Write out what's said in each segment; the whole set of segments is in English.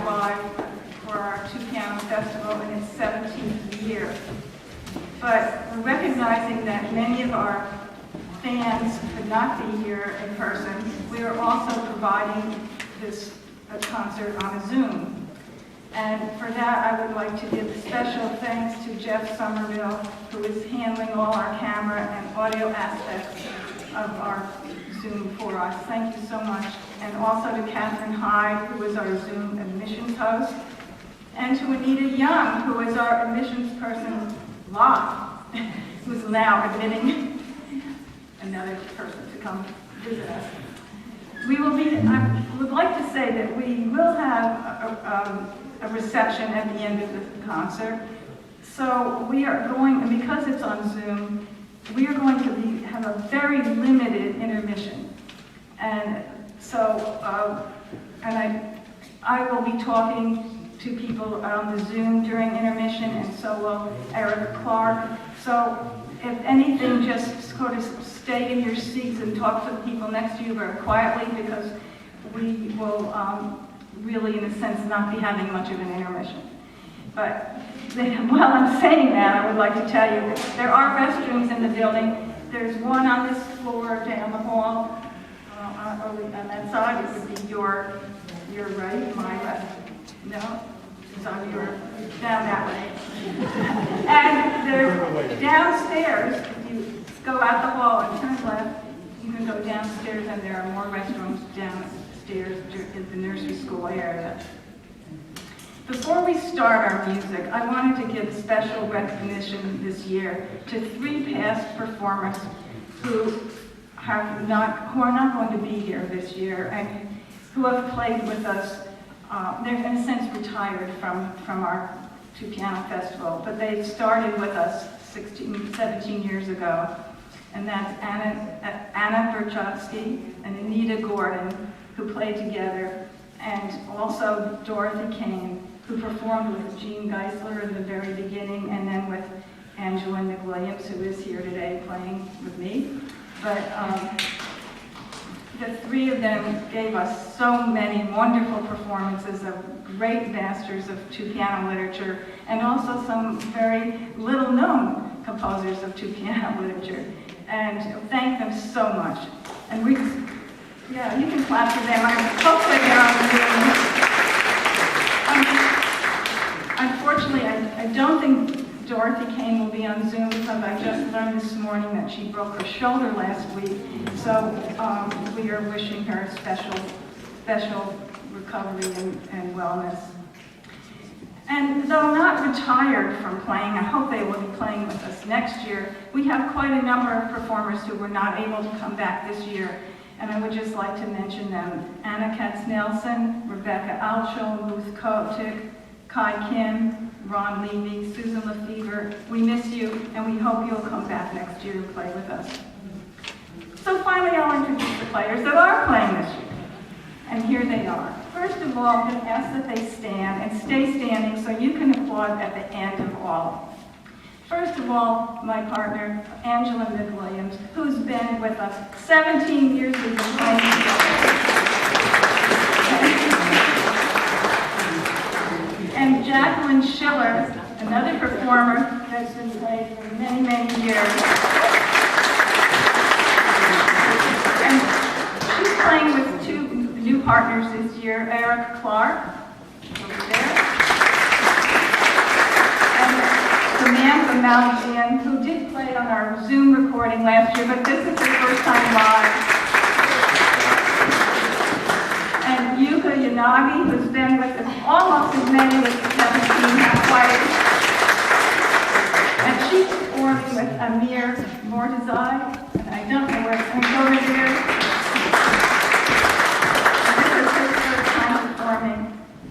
back live for our two-piano festival in its 17th year. But we're recognizing that many of our fans could not be here in person. We are also providing this concert on a Zoom. And for that, I would like to give special thanks to Jeff Somerville, who is handling all our camera and audio aspects of our Zoom for us. Thank you so much. And also to Catherine Hyde, who is our Zoom admissions host, and to Anita Young, who is our admissions person live, who's now admitting another person to come visit us. I would like to say that we will have a reception at the end of the concert. So we are going, and because it's on Zoom, we are going to have a very limited intermission. And so, I will be talking to people on the Zoom during intermission, and so will Eric Clark. So if anything, just sort of stay in your seats and talk to the people next to you very quietly, because we will really, in a sense, not be having much of an intermission. But while I'm saying that, I would like to tell you that there are restrooms in the building. There's one on this floor down the hall. On that side, it would be your right, my left. No, it's on your, down that way. And they're downstairs. If you go out the hall and turn left, you can go downstairs, and there are more restrooms downstairs in the nursery school area. Before we start our music, I wanted to give special recognition this year to 3 past performers who are not going to be here this year and who have played with us. They're in a sense retired from our two-piano festival, but they started with us 17 years ago. And that's Anna Berchowski and Anita Gordon, who played together, and also Dorothy Kane, who performed with Gene Geisler in the very beginning, and then with Angela McWilliams, who is here today playing with me. But the 3 of them gave us so many wonderful performances of great masters of two-piano literature, and also some very little-known composers of two-piano literature. And thank them so much. And yeah, you can clap for them. Hopefully they're on Zoom. Unfortunately, I don't think Dorothy Kane will be on Zoom, because I just learned this morning that she broke her shoulder last week. So we are wishing her special recovery and wellness. And though not retired from playing, I hope they will be playing with us next year. We have quite a number of performers who were not able to come back this year, and I would just like to mention them. Anna Katz-Nelson, Rebecca Altschull, Ruth Kotick, Kai Kim, Ron Levy, Susan Lefevre. We miss you, and we hope you'll come back next year and play with us. So finally, I'll introduce the players that are playing this year. And here they are. First of all, I'm going to ask that they stand and stay standing so you can applaud at the end of all. First of all, my partner, Angela McWilliams, who's been with us 17 years. We've been playing together. And Jacqueline Schiller, another performer that's been playing for many, many years. And she's playing with 2 new partners this year, Eric Clark, over there, and Samantha Malagian, who did play on our Zoom recording last year, but this is her first time live. And Yuka Yanagi, who's been with us almost as many as 17 have played. And she's performing with Amir Mortazai, and I don't know where it's over there.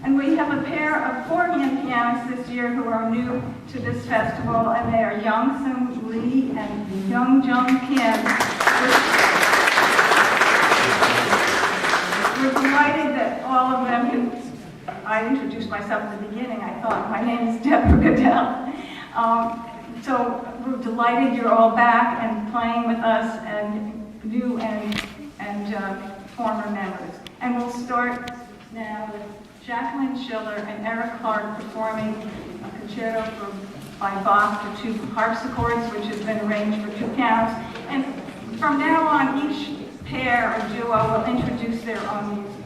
And we have a pair of 4-hand pianists this year who are new to this festival, and they are Young Sung Lee and Young Jung Kim. We're delighted that all of them, I introduced myself at the beginning, I thought, my name is Deborah Goodell. So we're delighted you're all back and playing with us, and new and former members. And we'll start now with Jacqueline, Schiller, and Eric Clark performing a concerto by Bach for 2 harpsichords, which has been arranged for 2 pianos. And from now on, each pair or duo will introduce their own music.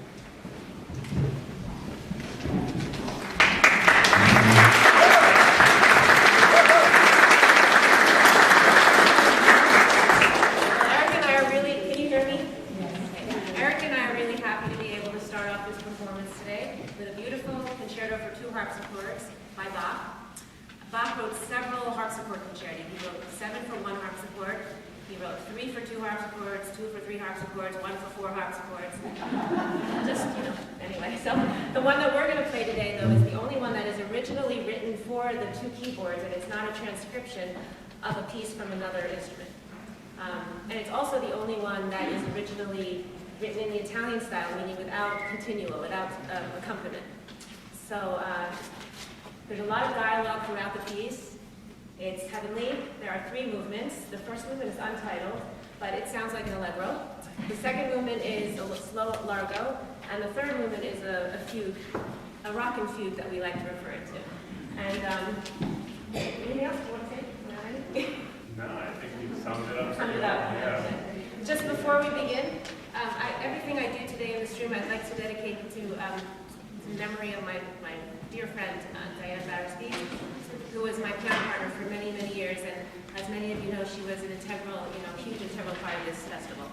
Harpsichords by Bach. Bach wrote several harpsichord concerti. He wrote 7 for 1 harpsichord. He wrote 3 for 2 harpsichords, 2 for 3 harpsichords, 1 for 4 harpsichords. Just, anyway. So the one that we're going to play today, though, is the only one that is originally written for the 2 keyboards, and it's not a transcription of a piece from another instrument. And it's also the only one that is originally written in the Italian style, meaning without continuo, without accompaniment. So there's a lot of dialogue throughout the piece. It's heavenly. There are 3 movements. The first movement is untitled, but it sounds like an Allegro. The second movement is a slow Largo, and the third movement is a fugue, a rockin' fugue that we like to refer it to. And anything else you want to say? No, I think you summed it up. Summed it up. Yeah. Just before we begin, everything I do today in this room, I'd like to dedicate to in memory of my dear friend, Diane Battersby, who was my piano partner for many, many years, and as many of you know, she was an integral, huge integral part of this festival.